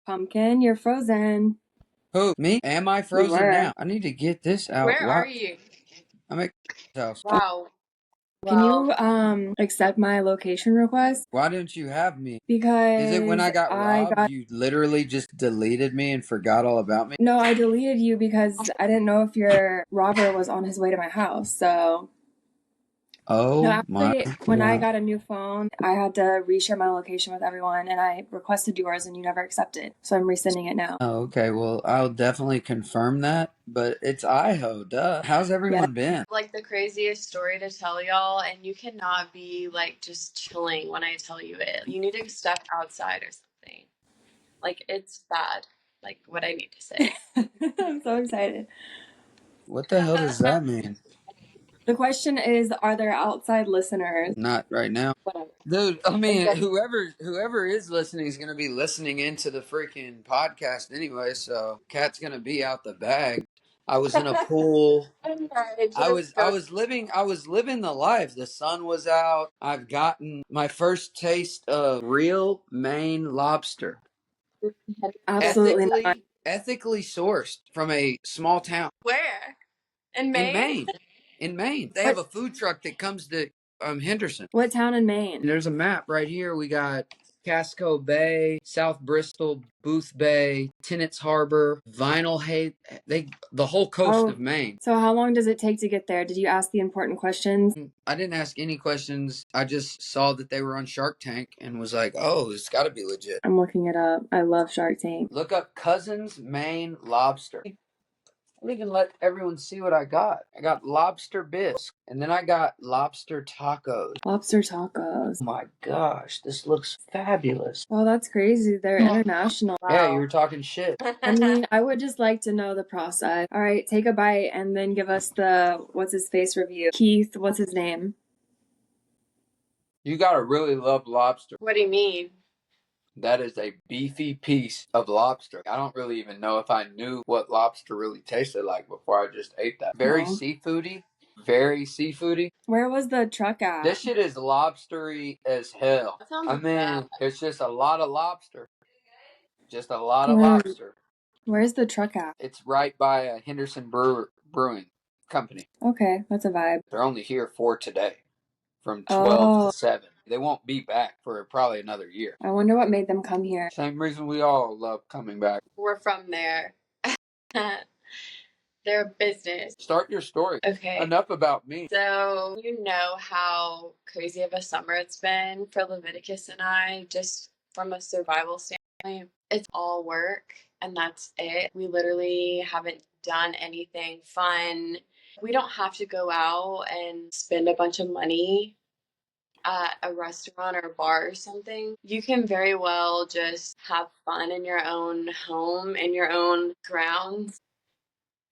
Pumpkin, you're frozen. Who? Me? Am I You frozen were. now? I need to get this out. Where Why? are you? I'm at house. Wow. Can Well, you accept my location request? Why didn't you have me? Is it when Because I got I robbed, got you literally just deleted me and forgot all about me? no, I deleted you because I didn't know if your robber was on his way to my house. So no, Oh my actually, when I God. got a new phone, I had to reshare my location with everyone, and I requested yours, and you never accepted. So I'm resending it now. Oh, okay. Well, I'll definitely confirm that, but it's Idaho, duh. How's Yeah. everyone been? like the craziest story to tell y'all, and you cannot be like just chilling when I tell you it. You need to step outside or something. Like it's bad. Like what I need to say. I'm so excited. What the hell does that mean? The question is, are there outside listeners? Not right now. Whatever. Dude, I mean, Exactly. whoever is listening is gonna be listening into the freaking podcast anyway. So, Kat's gonna be out the bag. I was in a pool. I was living the life. The sun was out. I've gotten my first taste of real Maine lobster, Absolutely not. ethically sourced from a small town Where? In in Maine? Maine. In Maine, they have a food truck that comes to Henderson. What town in Maine? There's a map right here. We got Casco Bay, South Bristol, Booth Bay, Tennant's Harbor, Vinyl Hay. The whole coast of Maine. So how long does it take to get there? Did you ask the important questions? I didn't ask any questions. I just saw that they were on Shark Tank and was like, oh, it's got to be legit. I'm looking it up. I love Shark Tank. Look up Cousins Maine Lobster. I'll even let everyone see what I got. I got lobster bisque, and then I got lobster tacos. Lobster tacos. Oh my gosh, this looks fabulous. Well, that's crazy. They're international. Yeah, you were talking shit. I mean, I would just like to know the process. All right, take a bite and then give us the what's his face review. Keith, what's his name? You gotta really love lobster. What do you mean? That is a beefy piece of lobster. I don't really even know if I knew what lobster really tasted like before I just ate that. Very seafoody. Very seafoody. Where was the truck at? This shit is lobstery as hell. That sounds I mean, bad. it's just a lot of lobster. Just a lot of lobster. Where's the truck at? It's right by a Henderson Brewing Company. Okay, that's a vibe. They're only here for today, from 12 to 7. They won't be back for probably another year. I wonder what made them come here. Same reason we all love coming back. We're from there. They're a business. Start your story. Okay. Enough about me. So, you know how crazy of a summer it's been for Leviticus and I, just from a survival standpoint. It's all work, and that's it. We literally haven't done anything fun. We don't have to go out and spend a bunch of money at a restaurant or a bar or something. You can very well just have fun in your own home, in your own grounds.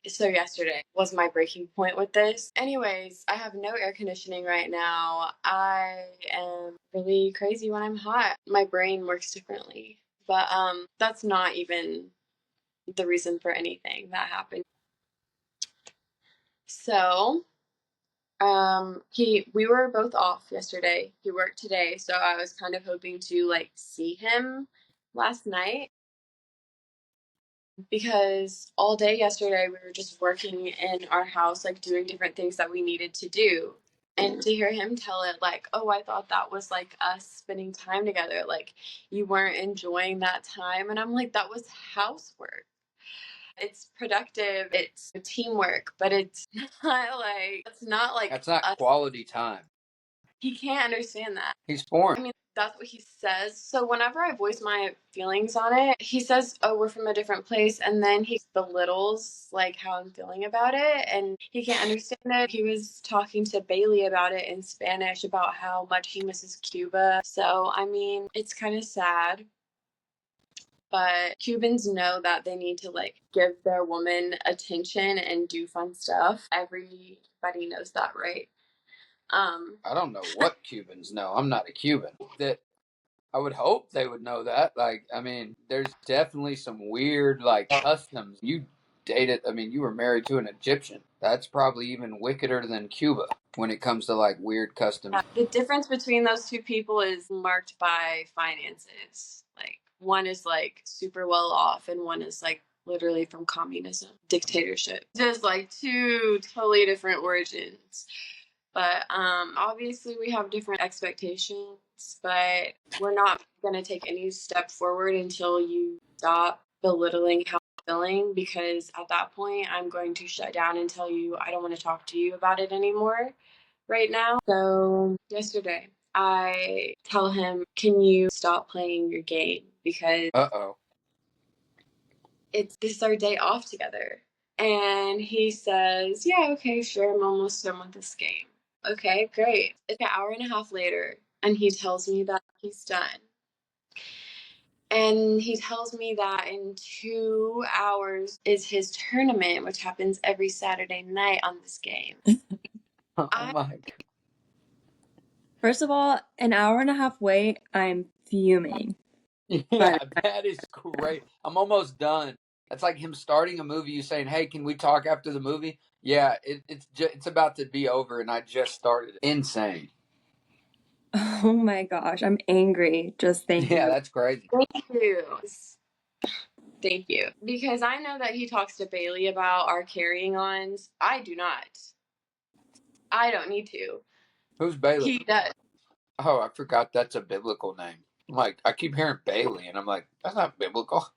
So yesterday was my breaking point with this. Anyways, I have no air conditioning right now. I am really crazy when I'm hot. My brain works differently. But that's not even the reason for anything that happened. So, we were both off yesterday. He worked today, so I was kind of hoping to like see him last night. Because all day yesterday we were just working in our house, like doing different things that we needed to do. And to hear him tell it like, oh, I thought that was like us spending time together. Like you weren't enjoying that time. And I'm like, that was housework. It's productive. It's teamwork, but it's not like That's not us. quality time. He can't understand that. He's foreign. I mean, that's what he says. So whenever I voice my feelings on it, he says, oh, we're from a different place. And then he belittles like how I'm feeling about it. And he can't understand it. He was talking to Bailey about it in Spanish about how much he misses Cuba. So, I mean, it's kind of sad. But Cubans know that they need to like give their woman attention and do fun stuff. Everybody knows that, right? I don't know what Cubans know. I'm not a Cuban. That I would hope they would know that. Like, I mean, there's definitely some weird like customs. You were married to an Egyptian. That's probably even wickeder than Cuba when it comes to like weird customs. The difference between those two people is marked by finances. Like one is like super well off and one is like literally from communism, dictatorship. Just like two totally different origins. But obviously we have different expectations, but we're not going to take any step forward until you stop belittling how I'm feeling, because at that point I'm going to shut down and tell you I don't want to talk to you about it anymore right now. So yesterday I tell him, can you stop playing your game, because this is our day off together. And he says, yeah, okay, sure, I'm almost done with this game. Okay, great. It's an hour and a half later, and he tells me that he's done. And he tells me that in 2 hours is his tournament, which happens every Saturday night on this game. Oh my God. First of all, an hour and a half wait, I'm fuming. Yeah, that is great. I'm almost done. That's like him starting a movie, you saying, hey, can we talk after the movie? Yeah, it's about to be over, and I just started. Insane. Oh my gosh, I'm angry just thinking. Yeah, that's crazy. Thank you. Thank you. Because I know that he talks to Bailey about our carrying ons. I do not. I don't need to. Who's Bailey? He does. Oh, I forgot that's a biblical name. I'm like, I keep hearing Bailey, and I'm like, that's not biblical.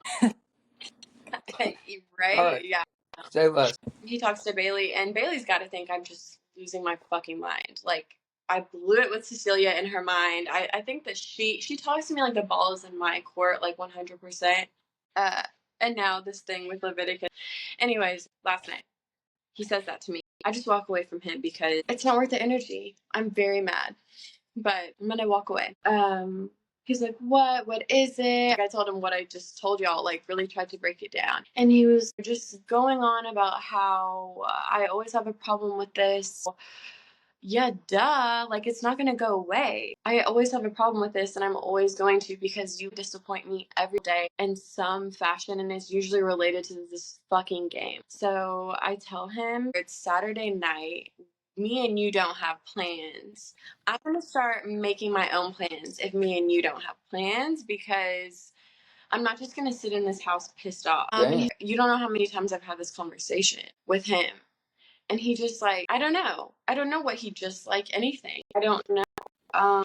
Right? All right. Yeah. Say less. He talks to Bailey, and Bailey's got to think I'm just losing my fucking mind. Like, I blew it with Cecilia in her mind. I think that she talks to me like the ball is in my court, like 100%. And now this thing with Leviticus. Anyways, last night, he says that to me. I just walk away from him because it's not worth the energy. I'm very mad, but I'm gonna walk away. He's like, what is it? I told him what I just told y'all, like really tried to break it down. And he was just going on about how I always have a problem with this. Yeah, duh. Like, it's not going to go away. I always have a problem with this, and I'm always going to, because you disappoint me every day in some fashion, and it's usually related to this fucking game. So I tell him it's Saturday night. Me and you don't have plans. I'm going to start making my own plans if me and you don't have plans, because I'm not just going to sit in this house pissed off. You don't know how many times I've had this conversation with him. And he just like, I don't know. I don't know what he just like anything. I don't know.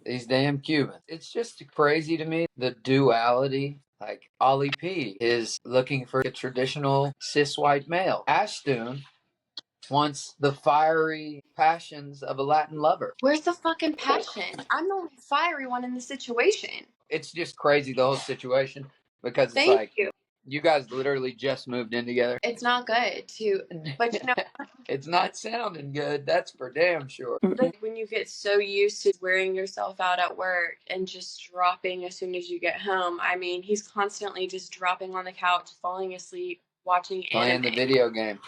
These damn Cubans. It's just crazy to me, the duality. Like, Ollie P is looking for a traditional cis white male. Azhtune wants the fiery passions of a Latin lover. Where's the fucking passion? I'm the only fiery one in the situation. It's just crazy, the whole situation, because it's Thank you. You guys literally just moved in together. It's not good to, but you know, it's not sounding good. That's for damn sure. when you get so used to wearing yourself out at work and just dropping as soon as you get home. I mean, he's constantly just dropping on the couch, falling asleep, watching playing anime. The video game.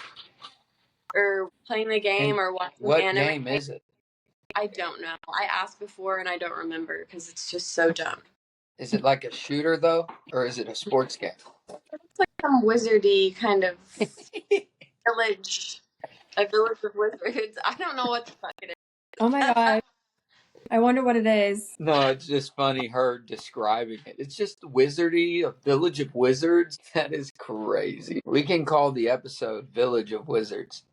Or playing the game, and or watching what anime. What game is it? I don't know. I asked before and I don't remember because it's just so dumb. Is it like a shooter though, or is it a sports game? It's like some wizardy kind of village, a village of wizards. I don't know what the fuck it is. Oh my god. I wonder what it is. No, it's just funny her describing it. It's just wizardy, a village of wizards. That is crazy. We can call the episode Village of Wizards.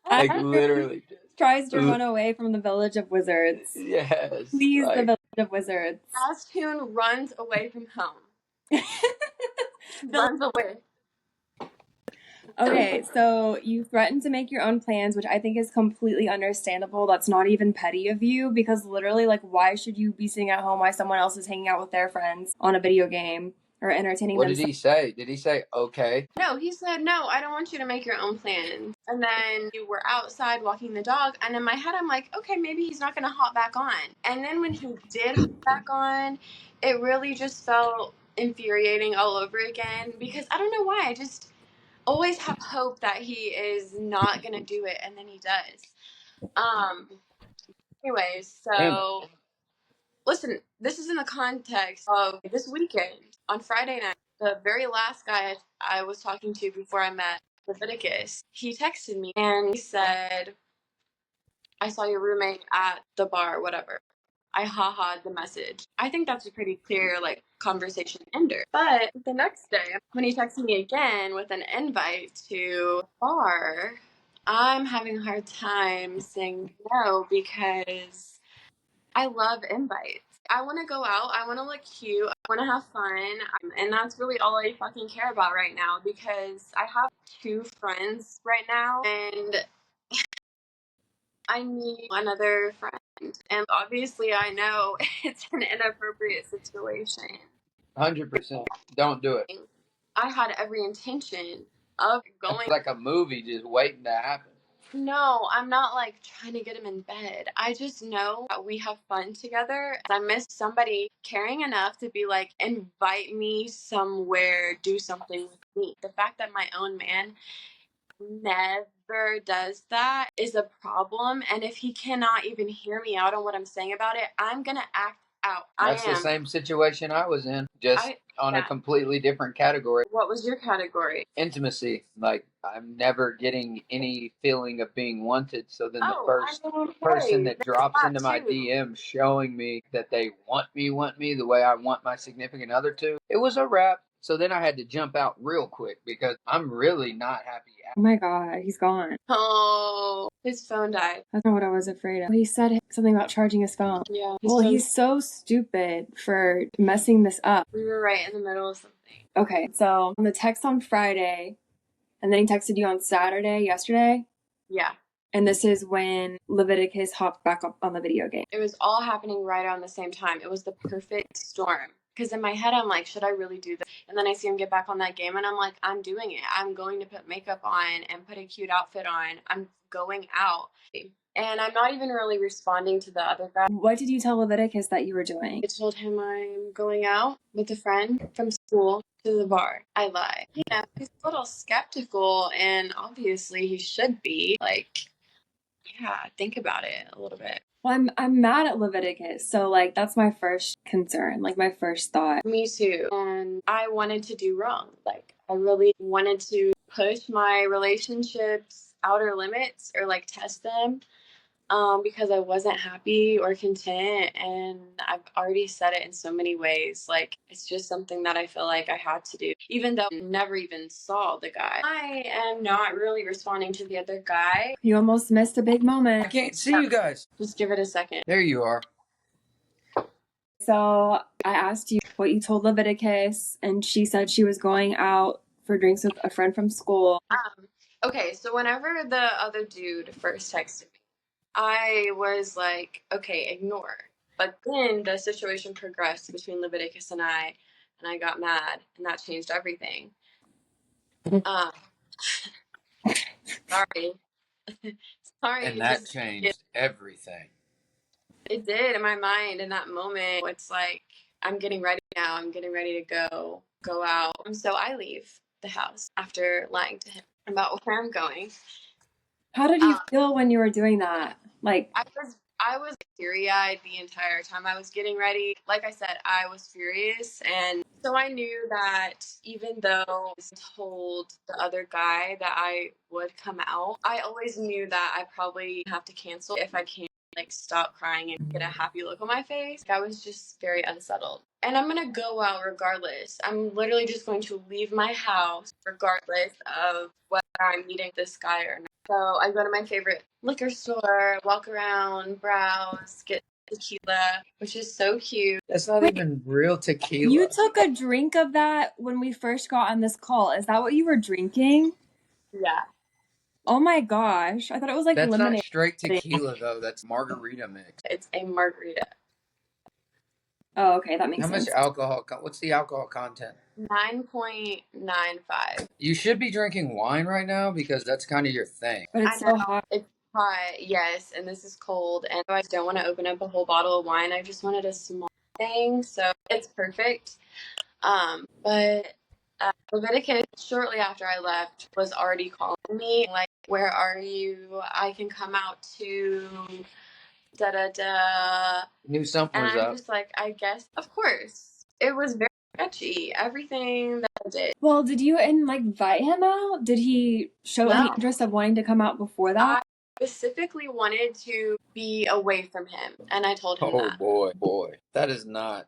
like literally. Tries to run away from the Village of Wizards. Yes. Please, the Village of Wizards. Azhtune runs away from home. Runs away. Okay, so you threatened to make your own plans, which I think is completely understandable. That's not even petty of you, because literally, like, why should you be sitting at home while someone else is hanging out with their friends on a video game or entertaining What themselves? did he say? Did he say, okay? No, he said, no, I don't want you to make your own plans. And then you were outside walking the dog, and in my head, I'm like, okay, maybe he's not going to hop back on. And then when he did hop back on, it really just felt infuriating all over again, because I don't know why. I just always have hope that he is not gonna do it, and then he does. Anyways, so listen, this is in the context of this weekend on Friday night. The very last guy I was talking to before I met Leviticus, he texted me and he said, I saw your roommate at the bar, whatever. I ha-ha'd the message. I think that's a pretty clear, like, conversation ender. But the next day, when he texts me again with an invite to a bar, I'm having a hard time saying no because I love invites. I want to go out. I want to look cute. I want to have fun. And that's really all I fucking care about right now because I have 2 friends right now and I need another friend. And obviously, I know it's an inappropriate situation. 100%. Don't do it. I had every intention of going. It's like a movie just waiting to happen. No, I'm not like trying to get him in bed. I just know that we have fun together. I miss somebody caring enough to be like, invite me somewhere, do something with me. The fact that my own man never does that is a problem. And if he cannot even hear me out on what I'm saying about it, I'm going to act out. That's the same situation I was in, just on a completely different category. What was your category? Intimacy. Like, I'm never getting any feeling of being wanted. So then the first person that drops into my DM showing me that they want me the way I want my significant other to, it was a wrap. So then I had to jump out real quick because I'm really not happy. Oh my God, he's gone. Oh, his phone died. That's not what I was afraid of. He said something about charging his phone. Yeah. Well, he's so stupid for messing this up. We were right in the middle of something. Okay, so on the text on Friday, and then he texted you on Saturday, yesterday? Yeah. And this is when Leviticus hopped back up on the video game. It was all happening right around the same time. It was the perfect storm. Because in my head, I'm like, should I really do this? And then I see him get back on that game, and I'm like, I'm doing it. I'm going to put makeup on and put a cute outfit on. I'm going out. And I'm not even really responding to the other guy. What did you tell Leviticus that you were doing? I told him I'm going out with a friend from school to the bar. I lie. Yeah, he's a little skeptical, and obviously he should be. Like, yeah, think about it a little bit. Well, I'm mad at Leviticus, so like that's my first concern, like my first thought. Me too. And I wanted to do wrong. Like I really wanted to push my relationships outer limits or like test them because I wasn't happy or content, and I've already said it in so many ways. Like it's just something that I feel like I had to do, even though I never even saw the guy. I am not really responding to the other guy. You almost missed a big moment. I can't see you guys. Just give it a second. There you are. So I asked you what you told Leviticus, and she said she was going out for drinks with a friend from school. Okay, so whenever the other dude first texted me, I was like, okay, ignore. But then the situation progressed between Leviticus and I got mad, and that changed everything. Sorry. Sorry. And that changed everything. It did in my mind in that moment. It's like, I'm getting ready now. I'm getting ready to go out. And so I leave the house after lying to him about where I'm going. How did you feel when you were doing that? Like I was teary-eyed the entire time I was getting ready. Like I said, I was furious, and so I knew that even though I told the other guy that I would come out, I always knew that I probably have to cancel if I can't like stop crying and get a happy look on my face. I was just very unsettled. And I'm gonna go out regardless. I'm literally just going to leave my house regardless of whether I'm meeting this guy or not. So I go to my favorite liquor store, walk around, browse, get tequila, which is so cute. That's not even real tequila. You took a drink of that when we first got on this call. Is that what you were drinking? Yeah. Oh my gosh. I thought it was like That's lemonade. not straight tequila though. That's margarita mix. It's a margarita. Oh, okay. That makes sense. How much alcohol? What's the alcohol content? 9.95. You should be drinking wine right now because that's kind of your thing. But it's so hot. It's hot, yes, and this is cold, and I don't want to open up a whole bottle of wine. I just wanted a small thing, so it's perfect. But Leviticus, shortly after I left, was already calling me, like, where are you? I can come out to da-da-da. Knew something was up. And I'm up. just like, I guess, of course. It was very sketchy, everything that I did. Well, did you invite him out? Did he show any interest of wanting to come out before that? Specifically wanted to be away from him, and I told him that. Oh boy, that's not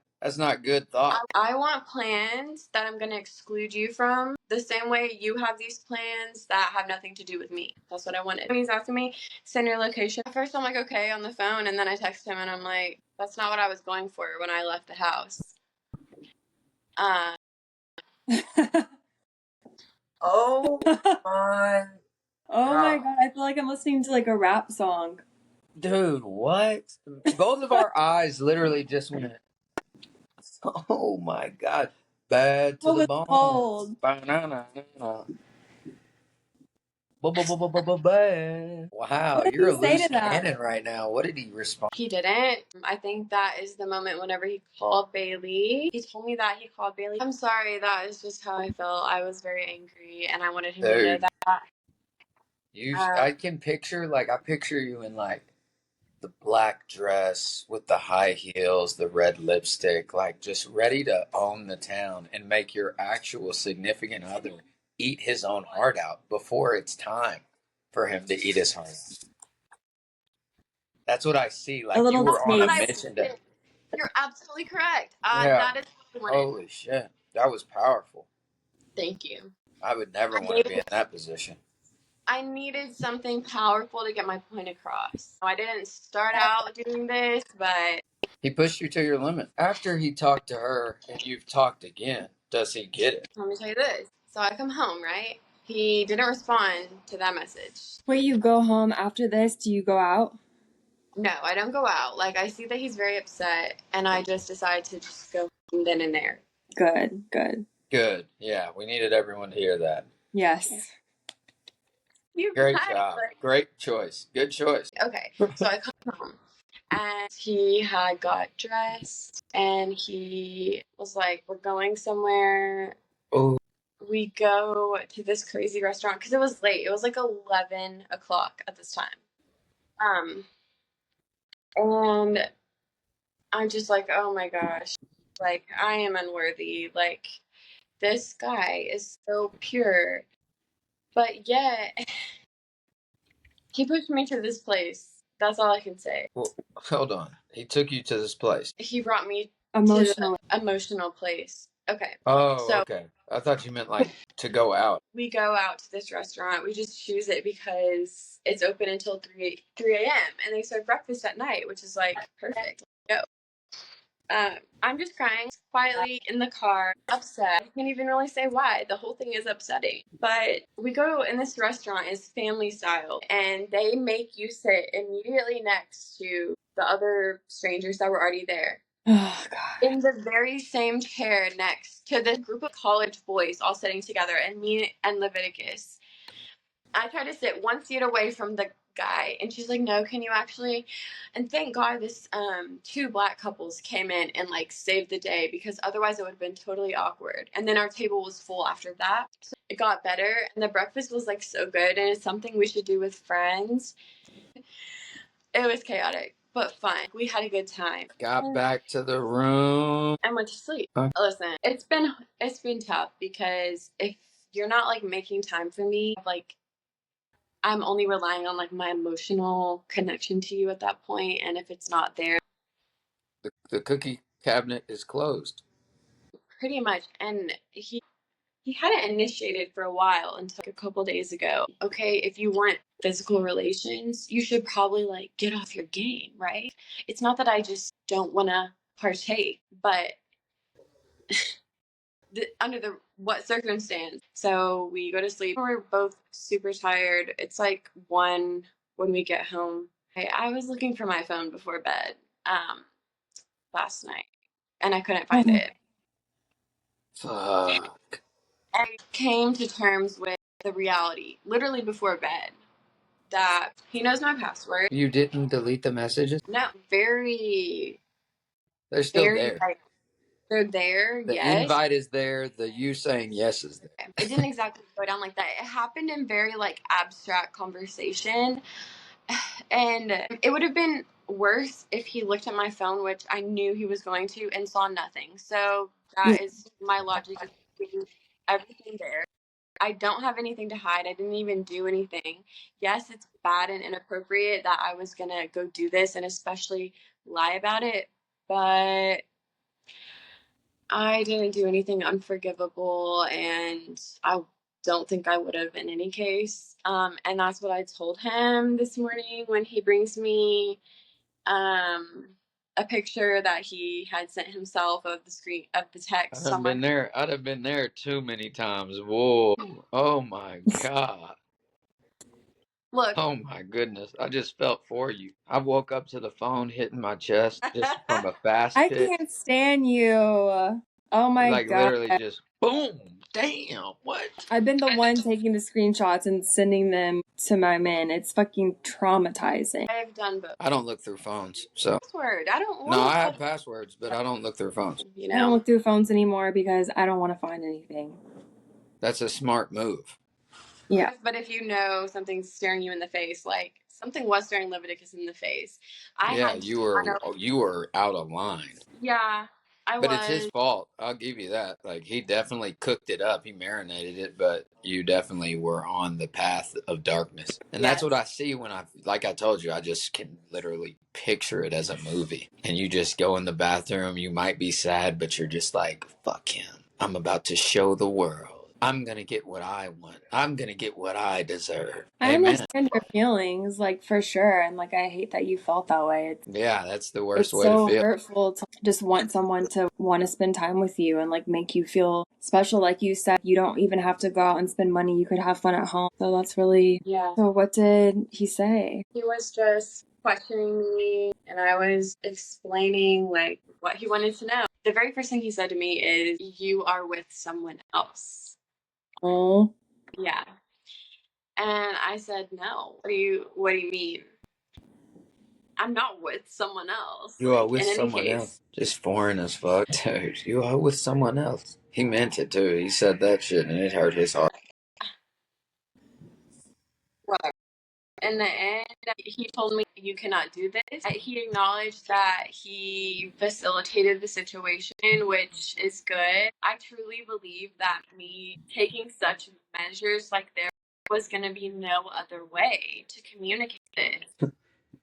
good thought. I want plans that I'm going to exclude you from the same way you have these plans that have nothing to do with me. That's what I wanted. When he's asking me, send your location. At first I'm like, okay, on the phone, and then I text him and I'm like, that's not what I was going for when I left the house. Oh my Oh my god, I feel like I'm listening to like a rap song. dude, what? Both of our eyes literally just went. Oh my god, bad to Oh, the it's bone. cold. Banana. Bad. Wow, What did you're he a say loose to that? cannon right now. What did he respond? He didn't. I think that is the moment whenever he called Bailey. He told me that he called Bailey. I'm sorry, that is just how I felt. I was very angry and I wanted him to know Dude, that. I picture you in like the black dress with the high heels, the red lipstick, like just ready to own the town and make your actual significant other eat his own heart out before it's time for him to eat his heart out. That's what I see. A Like you little were on a taste. mission to. You're absolutely correct. Yeah. That is what I wanted. Holy shit. That was powerful. Thank you. I would never want to be in that position. I needed something powerful to get my point across. I didn't start out doing this, but He pushed you to your limit. After he talked to her and you've talked again, does he get it? let me tell you this. So I come home, right? He didn't respond to that message. Wait, you go home after this? Do you go out? No, I don't go out. Like, I see that he's very upset, and I just decide to just go then and there. Good, good. Good. Yeah, we needed everyone to hear that. Yes. Great job. Great choice. Good choice. Okay, so I come home, and he had got dressed, and he was like, we're going somewhere. Oh. We go to this crazy restaurant, because it was late. It was like 11 o'clock at this time. And I'm just like, oh my gosh, like, I am unworthy. Like, this guy is so pure. But yet, he pushed me to this place. That's all I can say. Well, hold on. He took you to this place. He brought me Emotional. to the emotional place. Okay. Oh, So okay. I thought you meant like to go out. we go out to this restaurant. We just choose it because it's open until 3 a.m. and they serve breakfast at night, which is like perfect. Let's go. I'm just crying quietly in the car, upset. I can't even really say why. The whole thing is upsetting. But we go in this restaurant, is family style, and they make you sit immediately next to the other strangers that were already there. Oh, God. In the very same chair next to this group of college boys all sitting together, and me and Leviticus. I try to sit one seat away from the guy, and she's like, no, can you actually? And thank God this two black couples came in and like saved the day, because otherwise it would have been totally awkward. And then our table was full after that, so it got better, and the breakfast was like so good, and it's something we should do with friends. It was chaotic but fun. We had a good time. Got back to the room and went to sleep. Listen, it's been tough, because if you're not like making time for me, like, I'm only relying on like my emotional connection to you at that point, and if it's not there, the cookie cabinet is closed. pretty much. And he hadn't initiated for a while until like a couple days ago. Okay, if you want physical relations, you should probably like get off your game, right? It's not that I just don't want to partake, but under the what circumstance. So we go to sleep. We're both super tired. It's like 1 when we get home. I was looking for my phone before bed last night, and I couldn't find it. Fuck. I came to terms with the reality, literally before bed, that he knows my password. You didn't delete the messages? No, very, They're still very, there. like, they're there, The yes. invite is there. The you saying yes is there. It didn't exactly go down like that. It happened in very like abstract conversation, and it would have been worse if he looked at my phone, which I knew he was going to, and saw nothing. So that is my logic, is everything there. I don't have anything to hide. I didn't even do anything. Yes, it's bad and inappropriate that I was going to go do this and especially lie about it, but I didn't do anything unforgivable, and I don't think I would have in any case. And that's what I told him this morning when he brings me a picture that he had sent himself of the screen of the text. I'd have been there too many times. Whoa. Oh my God. Look. Oh my goodness. I just felt for you. I woke up to the phone hitting my chest just from a fast I pitch. can't stand you. Oh my Like God. literally just boom. Damn. What? I've been the one taking the screenshots and sending them to my men. It's fucking traumatizing. I've done both. I don't look through phones. So Password. I don't want no, I have passwords, but I don't look through phones. you I don't know. look through phones anymore because I don't want to find anything. That's a smart move. Yeah. But if you know something's staring you in the face, like something was staring Leviticus in the face, You were out of line. Yeah, I But was. it's his fault. I'll give you that. Like he definitely cooked it up. He marinated it, but you definitely were on the path of darkness. And that's what I see when like I told you, I just can literally picture it as a movie. And you just go in the bathroom, you might be sad, but you're just like, fuck him. I'm about to show the world. I'm going to get what I want. I'm going to get what I deserve. I Amen. understand your feelings, like, for sure. And, like, I hate that you felt that way. Yeah, that's the worst It's way to so feel. hurtful to just want someone to want to spend time with you and, like, make you feel special. Like you said, you don't even have to go out and spend money. You could have fun at home. So that's really... Yeah. So what did he say? He was just questioning me, and I was explaining, like, what he wanted to know. The very first thing he said to me is, "You are with someone else." Oh. Yeah. And I said, "No. What do you mean? I'm not with someone else." You are with someone else. Just foreign as fuck. Dude, you are with someone else. He meant it too. He said that shit and it hurt his heart. Whatever. In the end, he told me, "You cannot do this." He acknowledged that he facilitated the situation, which is good. I truly believe that me taking such measures, like, there was going to be no other way to communicate this.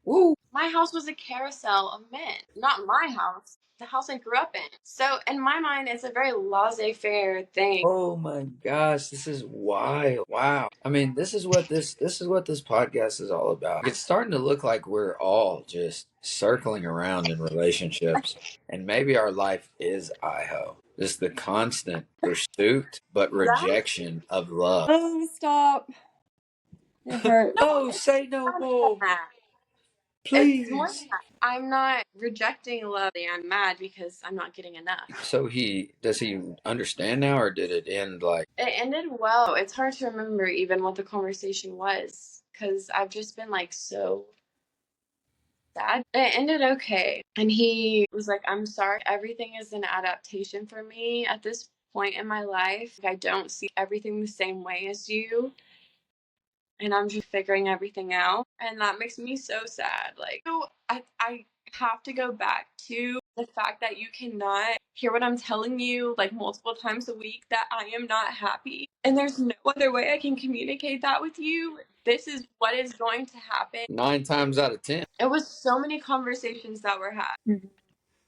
Woo. My house was a carousel of men. Not my house, the house I grew up in. So in my mind, it's a very laissez-faire thing. Oh my gosh, this is wild. Wow. I mean, this is what this podcast is all about. It's starting to look like we're all just circling around in relationships, and maybe our life is IHO. Just the constant pursuit but rejection of love. Oh, stop. It hurts. Oh, say no more. Please. It's more than that. I'm not rejecting love. I'm mad because I'm not getting enough. So does he understand now, or did it end like? It ended well. It's hard to remember even what the conversation was because I've just been, like, so sad. It ended okay. And he was like, "I'm sorry. Everything is an adaptation for me at this point in my life. I don't see everything the same way as you. And I'm just figuring everything out." And that makes me so sad. Like, I have to go back to the fact that you cannot hear what I'm telling you, like, multiple times a week, that I am not happy. And there's no other way I can communicate that with you. This is what is going to happen. 9 times out of 10. It was so many conversations that were had. Mhm.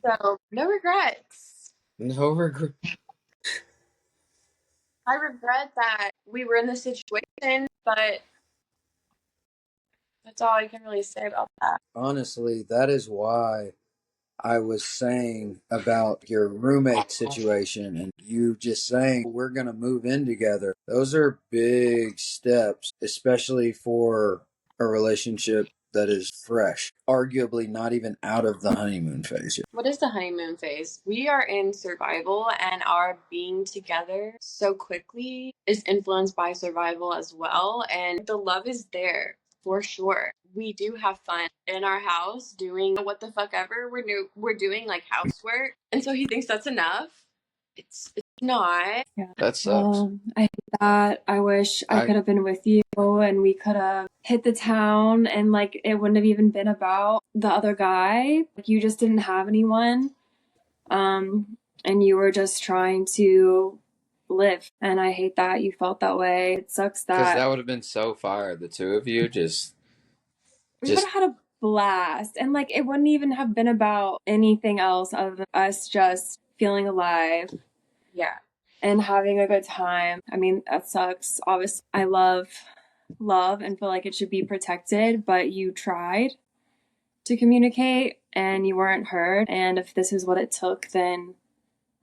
So, no regrets. No regret. I regret that we were in this situation, but that's all I can really say about that. Honestly, that is why I was saying about your roommate situation and you just saying we're going to move in together. Those are big steps, especially for a relationship that is fresh, arguably not even out of the honeymoon phase yet. What is the honeymoon phase? We are in survival, and our being together so quickly is influenced by survival as well. And the love is there for sure. We do have fun in our house doing what the fuck ever we're doing, like housework. And so he thinks that's enough. It's not. Yeah. That sucks. Well, I hate that. I wish I could have been with you and we could have hit the town and, like, it wouldn't have even been about the other guy. Like, you just didn't have anyone. And you were just trying to live. And I hate that you felt that way. It sucks Because that that would have been so fire. The two of you we would have had a blast. And like, it wouldn't even have been about anything else other than us just feeling alive. Yeah. And having a good time. I mean, that sucks. Obviously, I love and feel like it should be protected, but you tried to communicate and you weren't heard. And if this is what it took, then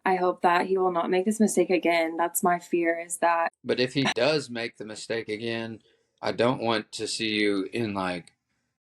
I hope that he will not make this mistake again. That's my fear, is that. But if he does make the mistake again, I don't want to see you in like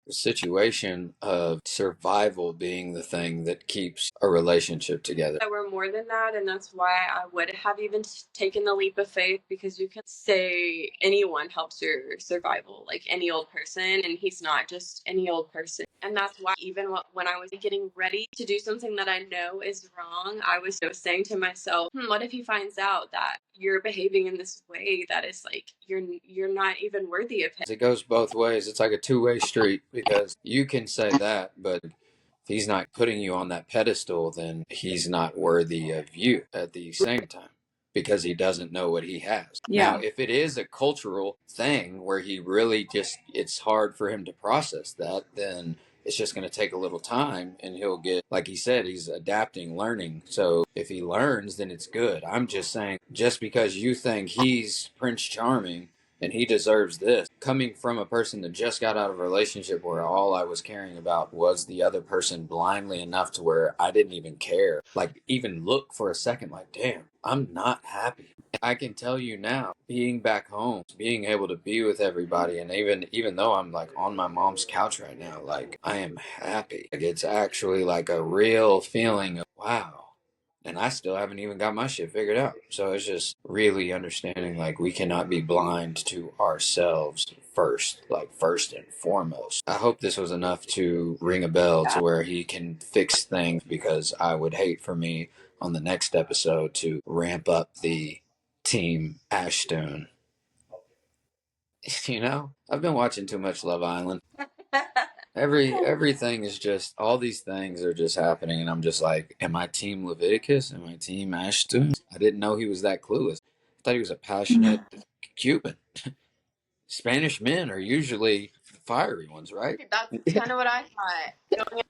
a situation of survival being the thing that keeps a relationship together. That we're more than that, and that's why I would have even taken the leap of faith, because you can say anyone helps your survival, like any old person, and he's not just any old person. And that's why even when I was getting ready to do something that I know is wrong, I was saying to myself, what if he finds out that you're behaving in this way that is like you're not even worthy of him? It goes both ways. It's like a two-way street, because you can say that, but if he's not putting you on that pedestal, then he's not worthy of you at the same time, because he doesn't know what he has. Yeah. Now, if it is a cultural thing where he really just, it's hard for him to process that, then it's just going to take a little time, and he'll get, like he said, he's adapting, learning. So if he learns, then it's good. I'm just saying, just because you think he's Prince Charming and he deserves this, coming from a person that just got out of a relationship where all I was caring about was the other person blindly enough to where I didn't even care, like even look for a second, like, damn, I'm not happy. I can tell you now, being back home, being able to be with everybody, and even though I'm like on my mom's couch right now, like I am happy. Like it's actually like a real feeling of wow. And I still haven't even got my shit figured out. So it's just really understanding like we cannot be blind to ourselves first, like first and foremost. I hope this was enough to ring a bell to where he can fix things, because I would hate for me on the next episode to ramp up the team Azhtune. You know, I've been watching too much Love Island. Everything is just, all these things are just happening, and I'm just like, am I team Leviticus? Am I team Azhtune? I didn't know he was that clueless. I thought he was a passionate Cuban. Spanish men are usually fiery ones, right? That's kind of what I thought.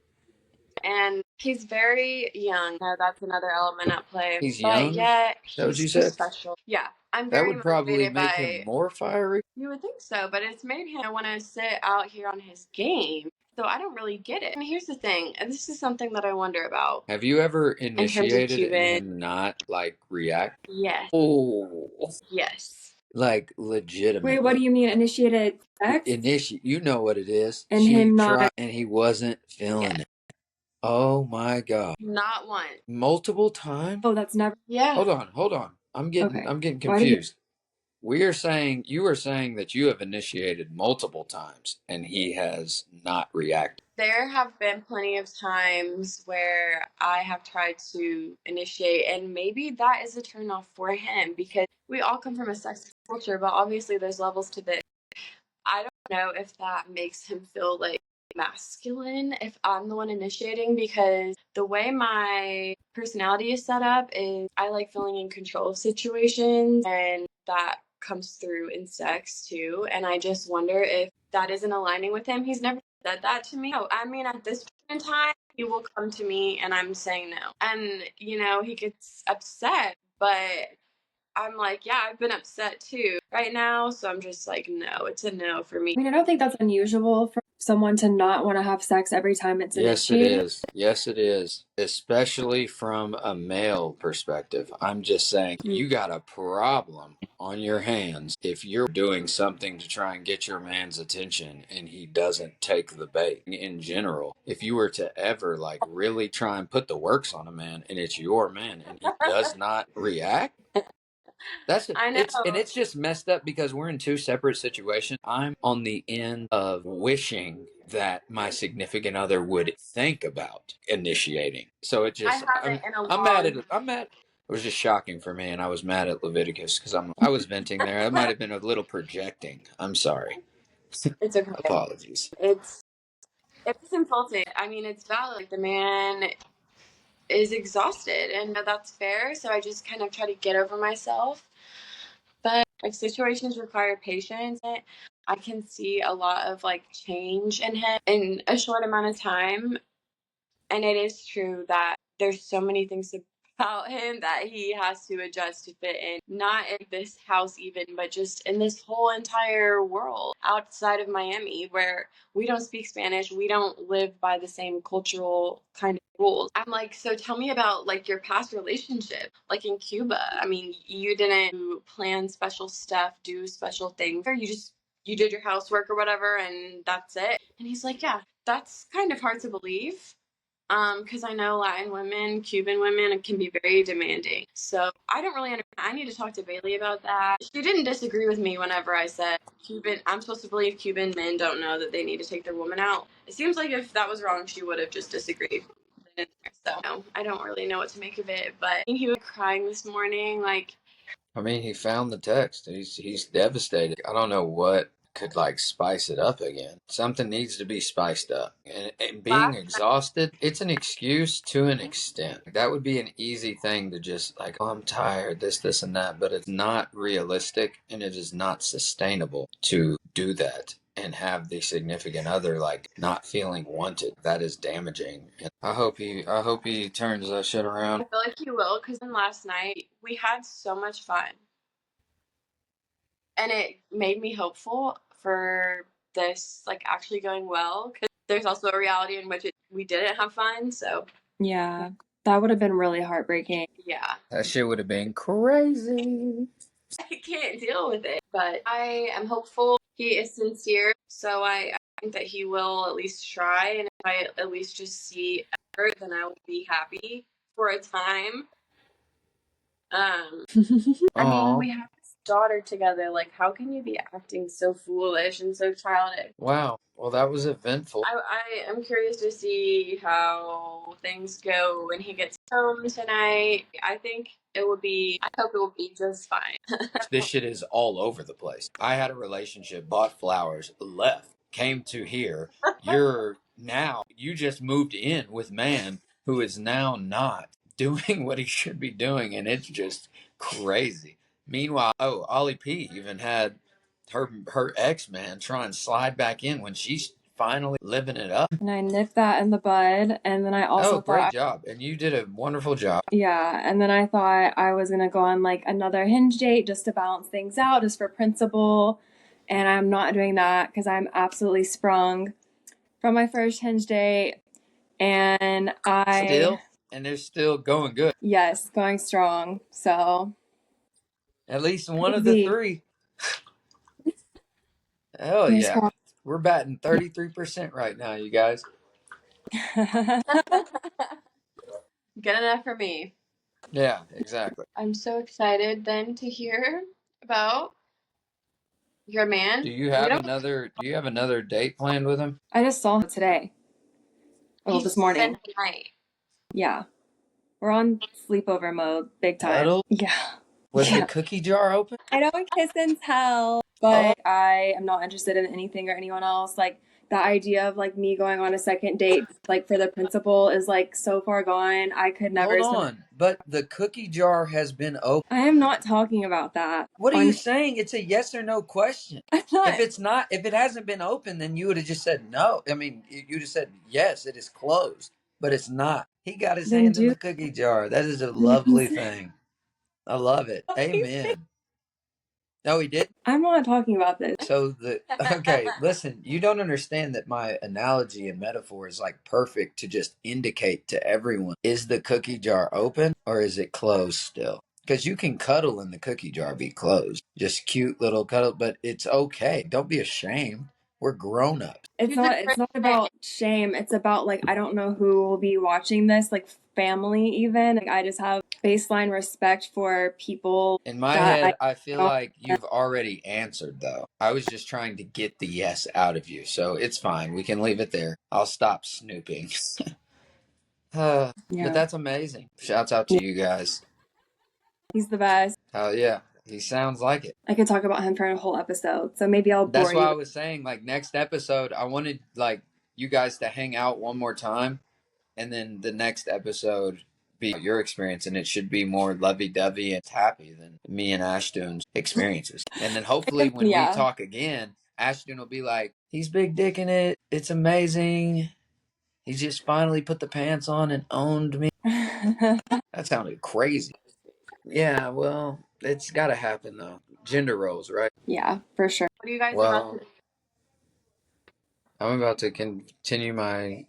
And he's very young. No, that's another element at play. He's But young? yet, Is that what you he's said? special. Yeah, I'm That very would probably motivated make by. him more fiery. You would think so, but it's made him want to sit out here on his game. So I don't really get it. And here's the thing, and this is something that I wonder about. Have you ever In terms of initiated and Cuban, him not like react? yes, Oh, yes. like legitimately. Wait, what do you mean initiated sex? You know what it is. And She him not. tried, and he wasn't feeling it. Oh my God. Not one. Multiple times? Oh, that's never. Yeah. Hold on. I'm getting Okay. I'm getting Why did you- confused. You are saying that you have initiated multiple times and he has not reacted. There have been plenty of times where I have tried to initiate, and maybe that is a turnoff for him, because we all come from a sex culture, but obviously there's levels to this. I don't know if that makes him feel like masculine if I'm the one initiating, because the way my personality is set up is I like feeling in control of situations, and that comes through in sex too. And I just wonder if that isn't aligning with him. He's never said that to me. Oh, I mean, at this point in time, he will come to me and I'm saying no. And, he gets upset, but I'm like, yeah, I've been upset too right now. So I'm just like, no, it's a no for me. I mean, I don't think that's unusual for someone to not want to have sex every time it's Yes, it initiated. is. Yes, it is. Especially from a male perspective. I'm just saying, you got a problem on your hands if you're doing something to try and get your man's attention and he doesn't take the bait. In general, if you were to ever like really try and put the works on a man and it's your man and he does not react, I know. It's just messed up because we're in two separate situations. I'm on the end of wishing that my significant other would think about initiating. So it just I'm mad at it. It was just shocking for me, and I was mad at Leviticus because I was venting there. I might have been a little projecting. I'm sorry. It's okay. Apologies. It's insulting. I mean, it's valid. The man is exhausted, and that's fair. So I just kind of try to get over myself. But like situations require patience. I can see a lot of like change in him in a short amount of time. And it is true that there's so many things about him that he has to adjust to fit in, not in this house even, but just in this whole entire world outside of Miami where we don't speak Spanish, we don't live by the same cultural kind of rules. I'm like, so tell me about like your past relationship, like in Cuba. I mean, you didn't plan special stuff, do special things, or you did your housework or whatever and that's it. And he's like, yeah, that's kind of hard to believe. Because I know Latin women, Cuban women can be very demanding. So I don't really understand. I need to talk to Bailey about that. She didn't disagree with me whenever I said I'm supposed to believe Cuban men don't know that they need to take their woman out. It seems like if that was wrong, she would have just disagreed. So no, I don't really know what to make of it. But he was crying this morning, like, I mean, he found the text. He's devastated. I don't know what could like spice it up again. Something needs to be spiced up. And being exhausted, it's an excuse to an extent. That would be an easy thing to just like, oh, I'm tired, this, and that. But it's not realistic and it is not sustainable to do that and have the significant other like not feeling wanted. That is damaging. And I hope he turns that shit around. I feel like he will, because then last night we had so much fun. And it made me hopeful for this like actually going well, because there's also a reality in which we didn't have fun. So Yeah, that would have been really heartbreaking. yeah, That shit would have been crazy. I can't deal with it. But I am hopeful. He is sincere, so I think that he will at least try. And if I at least just see effort, then I will be happy for a time. I mean, we have this daughter together. Like, how can you be acting so foolish and so childish? Wow. Well, that was eventful. I am curious to see how things go when he gets home tonight. I hope it will be just fine. This shit is all over the place. I had a relationship, bought flowers, left, came to here. You just moved in with man who is now not doing what he should be doing, and it's just crazy. Meanwhile, Ollie P even had her ex man try and slide back in when she's finally living it up. And I nipped that in the bud, and then I also great job, and you did a wonderful job. Yeah, and then I thought I was gonna go on like another Hinge date just to balance things out, just for principle, and I'm not doing that because I'm absolutely sprung from my first Hinge date, and they're still going good. Yes, going strong. So at least one of the three. Hell yeah. We're batting 33% right now, you guys. Good enough for me. Yeah, exactly. I'm so excited then to hear about your man. Do you have another date planned with him? I just saw him today. Oh, this morning. Tonight. Yeah. We're on sleepover mode, big time. Yeah. Was the cookie jar open? I don't kiss and tell, but I am not interested in anything or anyone else. Like, the idea of like me going on a second date, like for the principal, is like so far gone. I could never. Hold on, but the cookie jar has been open. I am not talking about that. What are you saying? It's a yes or no question. If it hasn't been open, then you would have just said no. I mean, you'd have said yes, it is closed, but it's not. He got his hand in the cookie jar. That is a lovely thing. I love it. Amen. No, he did. I'm not talking about this. So okay, listen, you don't understand that my analogy and metaphor is like perfect to just indicate to everyone, is the cookie jar open or is it closed still? Because you can cuddle in the cookie jar, be closed. Just cute little cuddle, but it's okay. Don't be ashamed. We're grown ups. It's not about shame. It's about like, I don't know who will be watching this, like family even. Like, I just have baseline respect for people. In my head, I feel like you've already answered though. I was just trying to get the yes out of you. So it's fine. We can leave it there. I'll stop snooping. But that's amazing. Shouts out to you guys. He's the best. Oh yeah. He sounds like it. I could talk about him for a whole episode, so maybe I'll bore you. That's why I was saying, like, next episode, I wanted, like, you guys to hang out one more time, and then the next episode, be your experience, and it should be more lovey-dovey and happy than me and Ashtone's experiences. And then hopefully when we talk again, Ashtune will be like, he's big dicking it. It's amazing. He just finally put the pants on and owned me. That sounded crazy. Yeah, well, it's got to happen though. Gender roles, right? Yeah, for sure. What are you guys about to do? I'm about to continue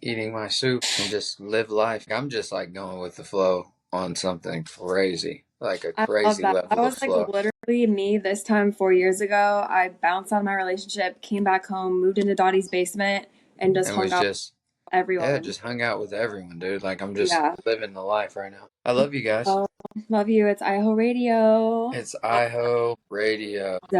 eating my soup and just live life. I'm just like going with the flow on something crazy, like a crazy level That was of flow. like literally me this time 4 years ago. I bounced out of my relationship, came back home, moved into Dottie's basement, and just hung out with everyone. Yeah, just hung out with everyone, dude. Like I'm just living the life right now. I love you guys. Oh, love you. It's Iho Radio. It's Iho Radio. Duh.